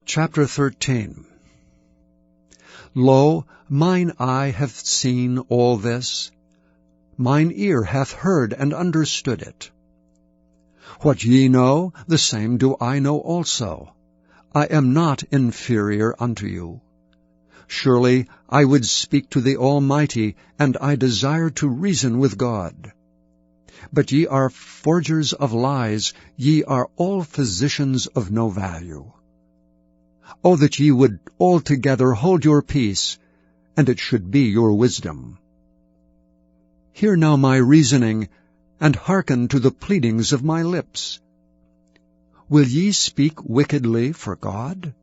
Chapter 13. Lo, mine eye hath seen all this, mine ear hath heard and understood it. What ye know, the same do I know also. I am not inferior unto you. Surely I would speak to the Almighty, and I desire to reason with God. But ye are forgers of lies, ye are all physicians of no value. O that ye would altogether hold your peace, and it should be your wisdom. Hear now my reasoning, and hearken to the pleadings of my lips. Will ye speak wickedly for God,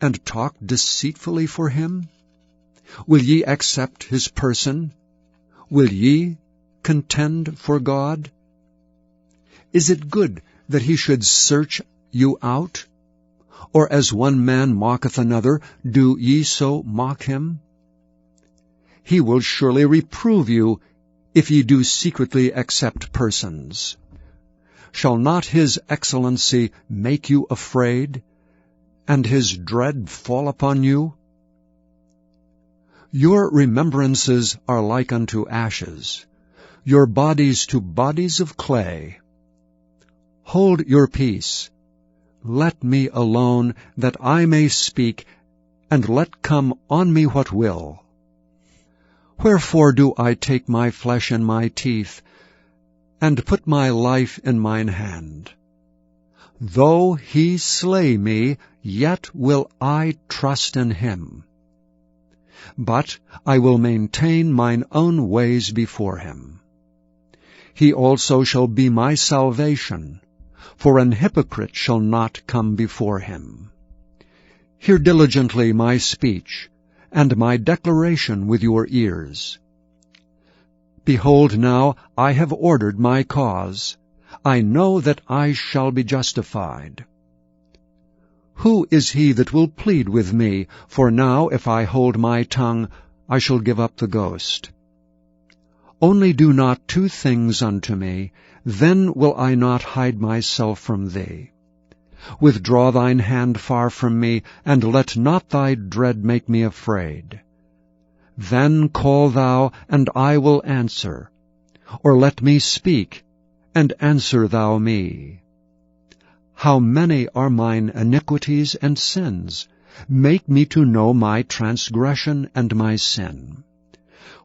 and talk deceitfully for him? Will ye accept his person? Will ye contend for God? Is it good that he should search you out? Or as one man mocketh another, do ye so mock him? He will surely reprove you, if ye do secretly accept persons. Shall not his excellency make you afraid, and his dread fall upon you? Your remembrances are like unto ashes, your bodies to bodies of clay. Hold your peace. Let me alone, that I may speak, and let come on me what will. Wherefore do I take my flesh in my teeth, and put my life in mine hand? Though he slay me, yet will I trust in him. But I will maintain mine own ways before him. He also shall be my salvation, for an hypocrite shall not come before him. Hear diligently my speech, and my declaration with your ears. Behold, now I have ordered my cause. I know that I shall be justified. Who is he that will plead with me? For now, if I hold my tongue, I shall give up the ghost. Only do not two things unto me, then will I not hide myself from thee. Withdraw thine hand far from me, and let not thy dread make me afraid. Then call thou, and I will answer. Or let me speak, and answer thou me. How many are mine iniquities and sins? Make me to know my transgression and my sin.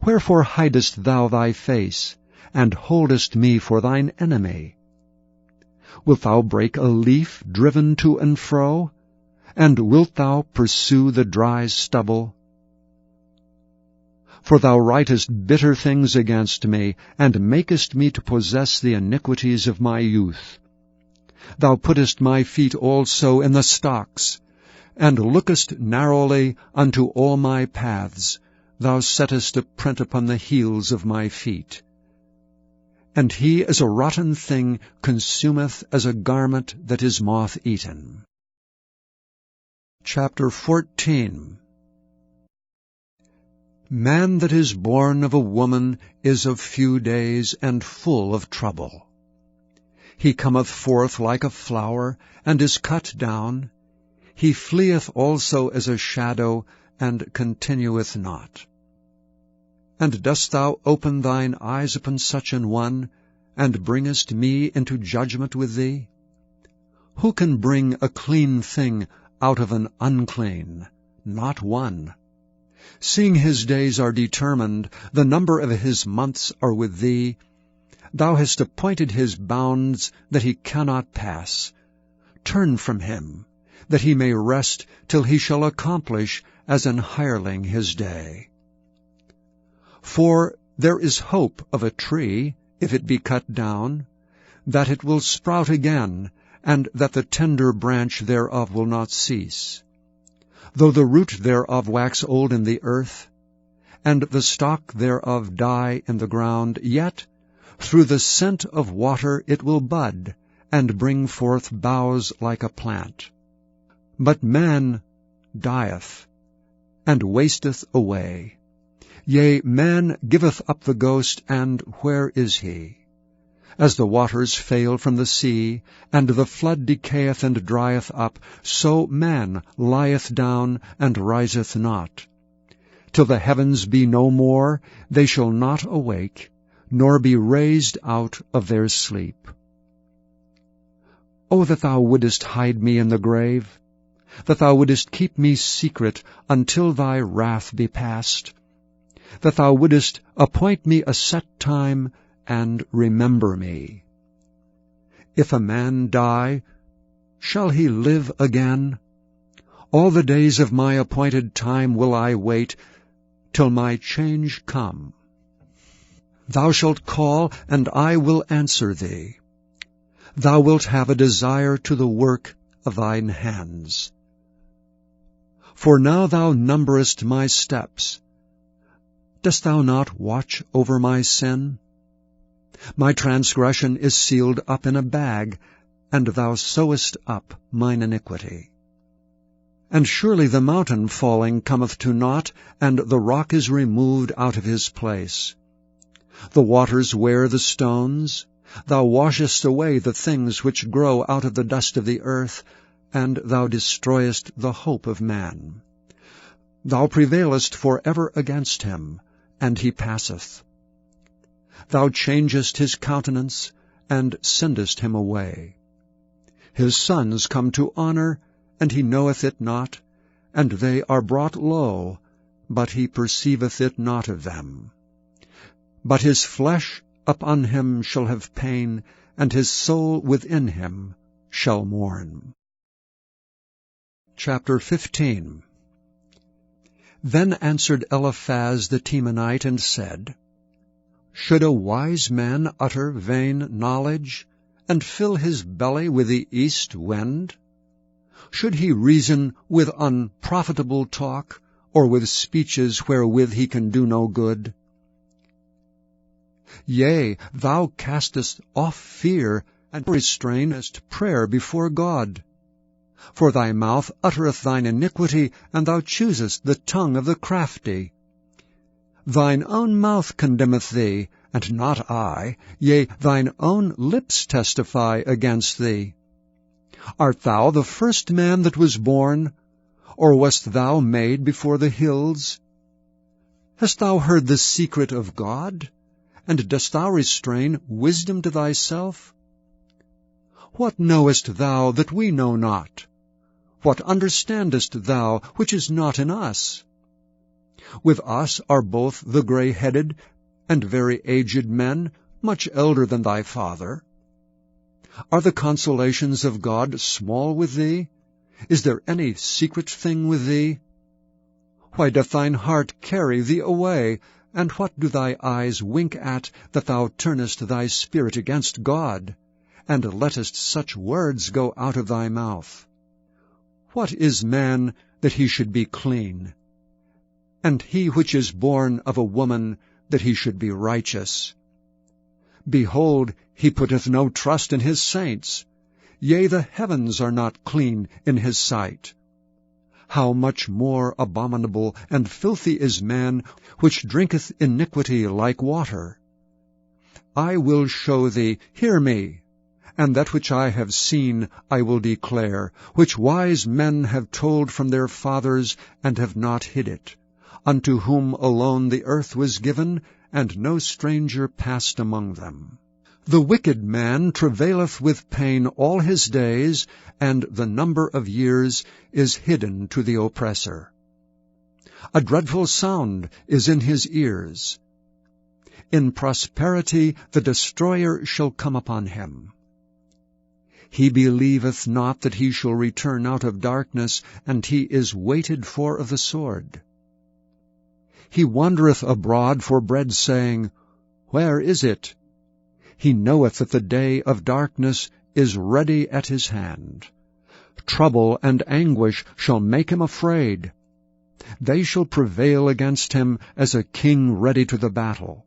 Wherefore hidest thou thy face, and holdest me for thine enemy? Wilt thou break a leaf driven to and fro? And wilt thou pursue the dry stubble? For thou writest bitter things against me, and makest me to possess the iniquities of my youth. Thou puttest my feet also in the stocks, and lookest narrowly unto all my paths. Thou settest a print upon the heels of my feet. And he as a rotten thing consumeth as a garment that is moth-eaten. Chapter 14. Man that is born of a woman is of few days, and full of trouble. He cometh forth like a flower, and is cut down. He fleeth also as a shadow, and continueth not. And dost thou open thine eyes upon such an one, and bringest me into judgment with thee? Who can bring a clean thing out of an unclean? Not one. Seeing his days are determined, the number of his months are with thee. Thou hast appointed his bounds that he cannot pass. Turn from him, that he may rest till he shall accomplish as an hireling his day. For there is hope of a tree, if it be cut down, that it will sprout again, and that the tender branch thereof will not cease. Though the root thereof wax old in the earth, and the stalk thereof die in the ground, yet through the scent of water it will bud, and bring forth boughs like a plant. But man dieth, and wasteth away. Yea, man giveth up the ghost, and where is he? As the waters fail from the sea, and the flood decayeth and drieth up, so man lieth down and riseth not. Till the heavens be no more, they shall not awake, nor be raised out of their sleep. O that thou wouldest hide me in the grave, that thou wouldest keep me secret until thy wrath be past, that thou wouldest appoint me a set time, and remember me. If a man die, shall he live again? All the days of my appointed time will I wait, till my change come. Thou shalt call, and I will answer thee. Thou wilt have a desire to the work of thine hands. For now thou numberest my steps. Dost thou not watch over my sin? My transgression is sealed up in a bag, and thou sewest up mine iniquity. And surely the mountain falling cometh to naught, and the rock is removed out of his place. The waters wear the stones. Thou washest away the things which grow out of the dust of the earth, and thou destroyest the hope of man. Thou prevailest for ever against him, and he passeth. Thou changest his countenance, and sendest him away. His sons come to honor, and he knoweth it not, and they are brought low, but he perceiveth it not of them. But his flesh upon him shall have pain, and his soul within him shall mourn. Chapter 15. Then answered Eliphaz the Temanite, and said, Should a wise man utter vain knowledge, and fill his belly with the east wind? Should he reason with unprofitable talk, or with speeches wherewith he can do no good? Yea, thou castest off fear, and restrainest prayer before God. For thy mouth uttereth thine iniquity, and thou choosest the tongue of the crafty. Thine own mouth condemneth thee, and not I, yea, thine own lips testify against thee. Art thou the first man that was born, or wast thou made before the hills? Hast thou heard the secret of God, and dost thou restrain wisdom to thyself? What knowest thou that we know not? What understandest thou which is not in us? With us are both the gray-headed and very aged men, much elder than thy father. Are the consolations of God small with thee? Is there any secret thing with thee? Why doth thine heart carry thee away, and what do thy eyes wink at, that thou turnest thy spirit against God, and lettest such words go out of thy mouth? What is man that he should be clean? And he which is born of a woman, that he should be righteous? Behold, he putteth no trust in his saints. Yea, the heavens are not clean in his sight. How much more abominable and filthy is man, which drinketh iniquity like water? I will show thee, hear me, and that which I have seen I will declare, which wise men have told from their fathers, and have not hid it, unto whom alone the earth was given, and no stranger passed among them. The wicked man travaileth with pain all his days, and the number of years is hidden to the oppressor. A dreadful sound is in his ears. In prosperity the destroyer shall come upon him. He believeth not that he shall return out of darkness, and he is waited for of the sword. He wandereth abroad for bread, saying, Where is it? He knoweth that the day of darkness is ready at his hand. Trouble and anguish shall make him afraid. They shall prevail against him as a king ready to the battle.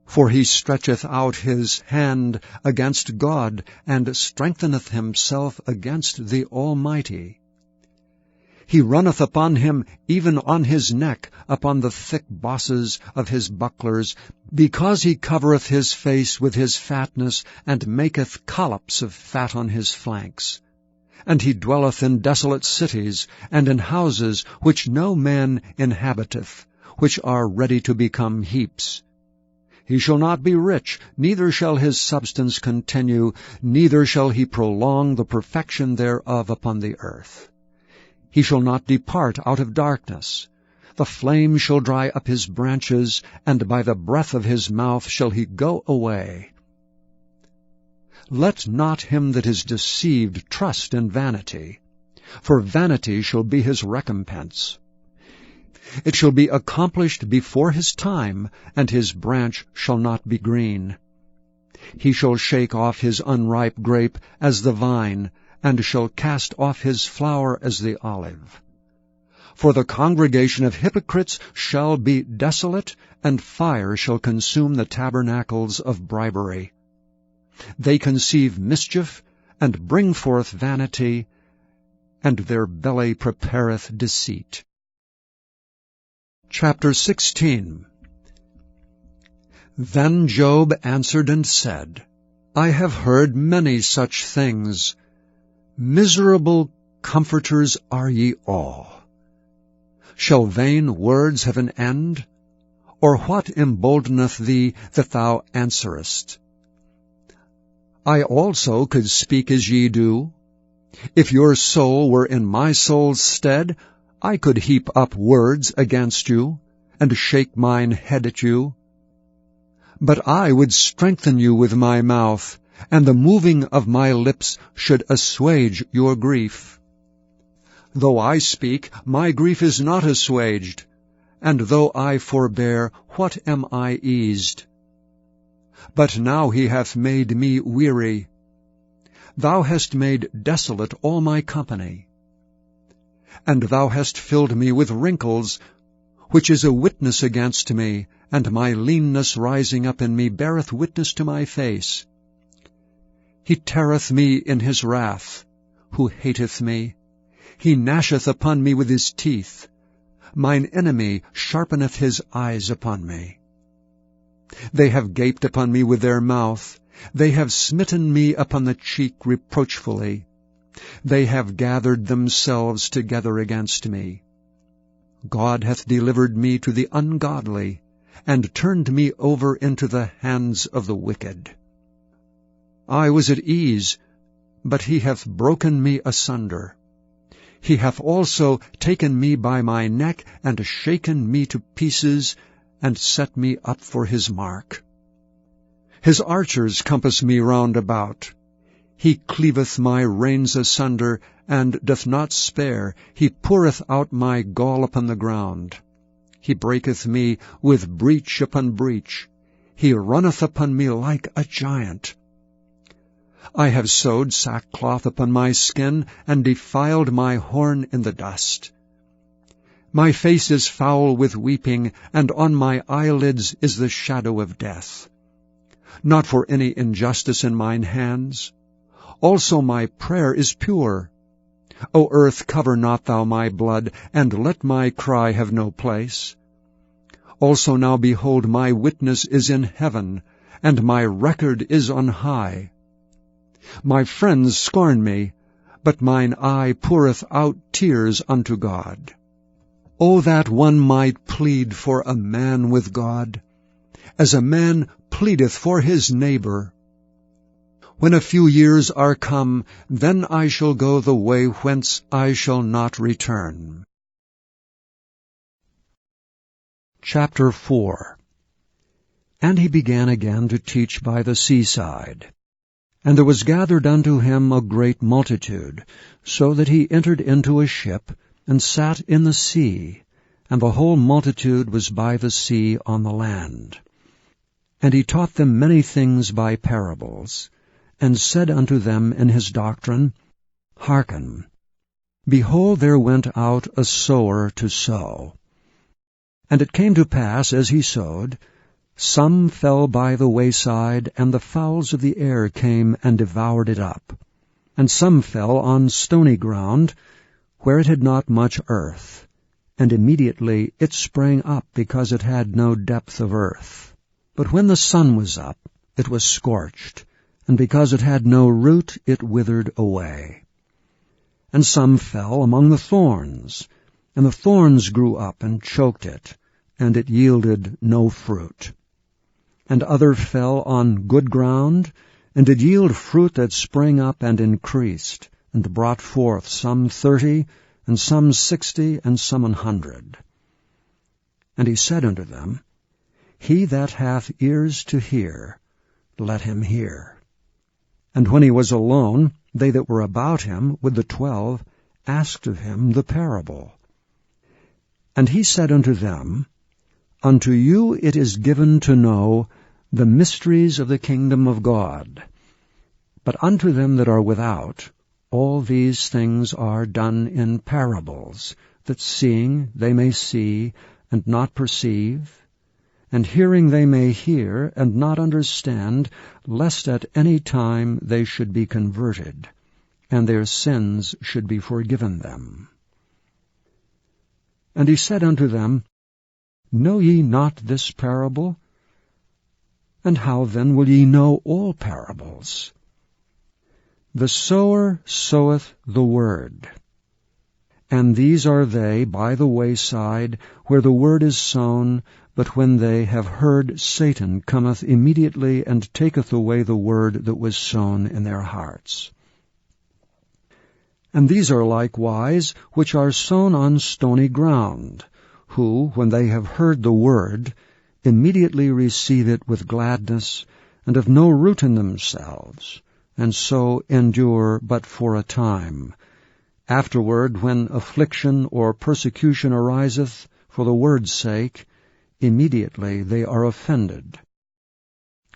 For he stretcheth out his hand against God, and strengtheneth himself against the Almighty. He runneth upon him, even on his neck, upon the thick bosses of his bucklers, because he covereth his face with his fatness, and maketh collops of fat on his flanks. And he dwelleth in desolate cities, and in houses which no man inhabiteth, which are ready to become heaps. He shall not be rich, neither shall his substance continue, neither shall he prolong the perfection thereof upon the earth. He shall not depart out of darkness. The flame shall dry up his branches, and by the breath of his mouth shall he go away. Let not him that is deceived trust in vanity, for vanity shall be his recompense. It shall be accomplished before his time, and his branch shall not be green. He shall shake off his unripe grape as the vine, and shall cast off his flower as the olive. For the congregation of hypocrites shall be desolate, and fire shall consume the tabernacles of bribery. They conceive mischief, and bring forth vanity, and their belly prepareth deceit. Chapter 16. Then Job answered and said, I have heard many such things. Miserable comforters are ye all. Shall vain words have an end? Or what emboldeneth thee that thou answerest? I also could speak as ye do. If your soul were in my soul's stead, I could heap up words against you, and shake mine head at you. But I would strengthen you with my mouth, and the moving of my lips should assuage your grief. Though I speak, my grief is not assuaged, and though I forbear, what am I eased? But now he hath made me weary. Thou hast made desolate all my company. And thou hast filled me with wrinkles, which is a witness against me, and my leanness rising up in me beareth witness to my face. He teareth me in his wrath, who hateth me. He gnasheth upon me with his teeth. Mine enemy sharpeneth his eyes upon me. They have gaped upon me with their mouth. They have smitten me upon the cheek reproachfully. They have gathered themselves together against me. God hath delivered me to the ungodly, and turned me over into the hands of the wicked. I was at ease, but he hath broken me asunder. He hath also taken me by my neck, and shaken me to pieces, and set me up for his mark. His archers compass me round about. He cleaveth my reins asunder, and doth not spare. He poureth out my gall upon the ground. He breaketh me with breach upon breach. He runneth upon me like a giant. I have sewed sackcloth upon my skin, and defiled my horn in the dust. My face is foul with weeping, and on my eyelids is the shadow of death. Not for any injustice in mine hands. Also my prayer is pure. O earth, cover not thou my blood, and let my cry have no place. Also now behold, my witness is in heaven, and my record is on high. My friends scorn me, but mine eye poureth out tears unto God. O that one might plead for a man with God, as a man pleadeth for his neighbor. When a few years are come, then I shall go the way whence I shall not return. Chapter 4. And he began again to teach by the seaside. And there was gathered unto him a great multitude, so that he entered into a ship, and sat in the sea, and the whole multitude was by the sea on the land. And he taught them many things by parables, and said unto them in his doctrine, Hearken, behold, there went out a sower to sow. And it came to pass, as he sowed, some fell by the wayside, and the fowls of the air came and devoured it up. And some fell on stony ground, where it had not much earth, and immediately it sprang up because it had no depth of earth. But when the sun was up, it was scorched, and because it had no root, it withered away. And some fell among the thorns, and the thorns grew up and choked it, and it yielded no fruit. And other fell on good ground, and did yield fruit that sprang up and increased, and brought forth some 30, and some 60, and some 100. And he said unto them, He that hath ears to hear, let him hear. And when he was alone, they that were about him with the 12 asked of him the parable. And he said unto them, Unto you it is given to know the mysteries of the kingdom of God. But unto them that are without, all these things are done in parables, that seeing they may see, and not perceive, and hearing they may hear, and not understand, lest at any time they should be converted, and their sins should be forgiven them. And he said unto them, Know ye not this parable? And how then will ye know all parables? The sower soweth the word. And these are they by the wayside, where the word is sown, but when they have heard, Satan cometh immediately, and taketh away the word that was sown in their hearts. And these are likewise which are sown on stony ground, who, when they have heard the word, immediately receive it with gladness, and have no root in themselves, and so endure but for a time. Afterward, when affliction or persecution ariseth for the word's sake, immediately they are offended.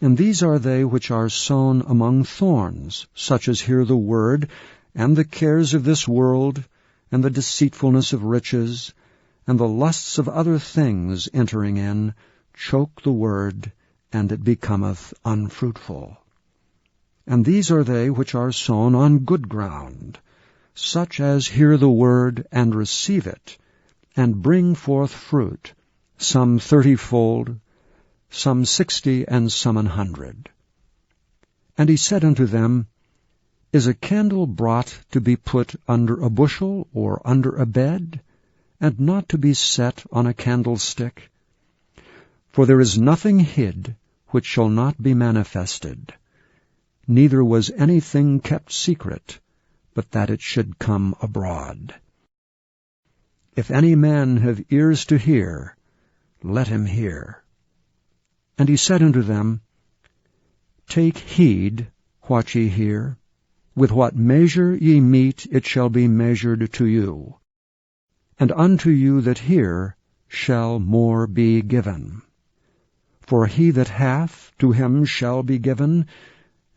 And these are they which are sown among thorns, such as hear the word, and the cares of this world, and the deceitfulness of riches, and the lusts of other things entering in, choke the word, and it becometh unfruitful. And these are they which are sown on good ground, such as hear the word, and receive it, and bring forth fruit, some 30-fold, some 60, and some 100. And he said unto them, Is a candle brought to be put under a bushel, or under a bed, and not to be set on a candlestick? For there is nothing hid which shall not be manifested, neither was anything kept secret, but that it should come abroad. If any man have ears to hear, let him hear. And he said unto them, Take heed what ye hear. With what measure ye mete, it shall be measured to you. And unto you that hear shall more be given. For he that hath, to him shall be given,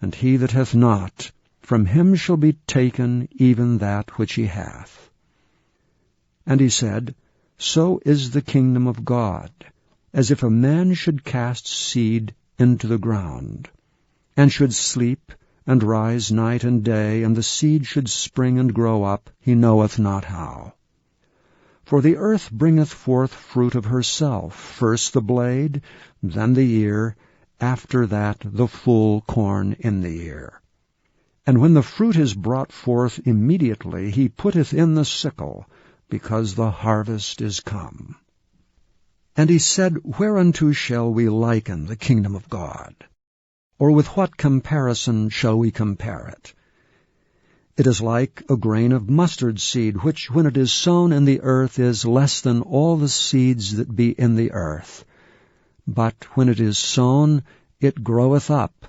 and he that hath not, from him shall be taken even that which he hath. And he said, So is the kingdom of God, as if a man should cast seed into the ground, and should sleep, and rise night and day, and the seed should spring and grow up, he knoweth not how. For the earth bringeth forth fruit of herself, first the blade, then the ear, after that the full corn in the ear. And when the fruit is brought forth immediately, he putteth in the sickle, because the harvest is come. And he said, Whereunto shall we liken the kingdom of God? Or with what comparison shall we compare it? It is like a grain of mustard seed, which when it is sown in the earth is less than all the seeds that be in the earth. But when it is sown, it groweth up,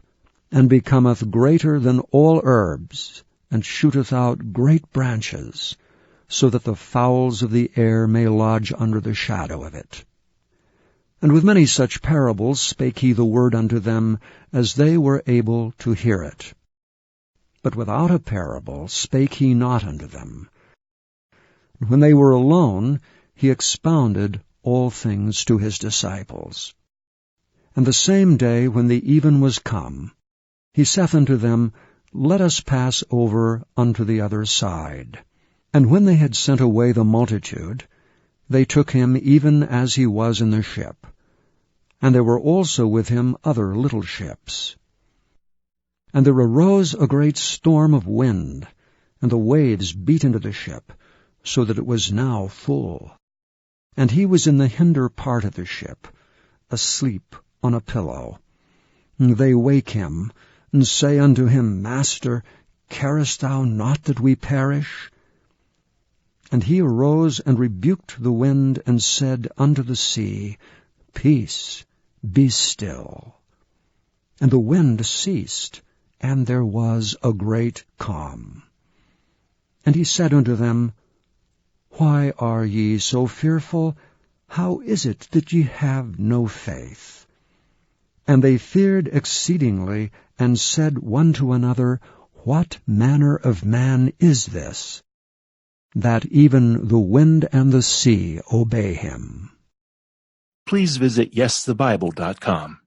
and becometh greater than all herbs, and shooteth out great branches, so that the fowls of the air may lodge under the shadow of it. And with many such parables spake he the word unto them, as they were able to hear it. But without a parable spake he not unto them. When they were alone, he expounded all things to his disciples. And the same day, when the even was come, he saith unto them, Let us pass over unto the other side. And when they had sent away the multitude, they took him even as he was in the ship. And there were also with him other little ships. And there arose a great storm of wind, and the waves beat into the ship, so that it was now full. And he was in the hinder part of the ship, asleep on a pillow. And they wake him, and say unto him, Master, carest thou not that we perish? And he arose and rebuked the wind, and said unto the sea, Peace, be still. And the wind ceased, and there was a great calm. And he said unto them, Why are ye so fearful? How is it that ye have no faith? And they feared exceedingly, and said one to another, What manner of man is this, that even the wind and the sea obey him? Please visit YesTheBible.com.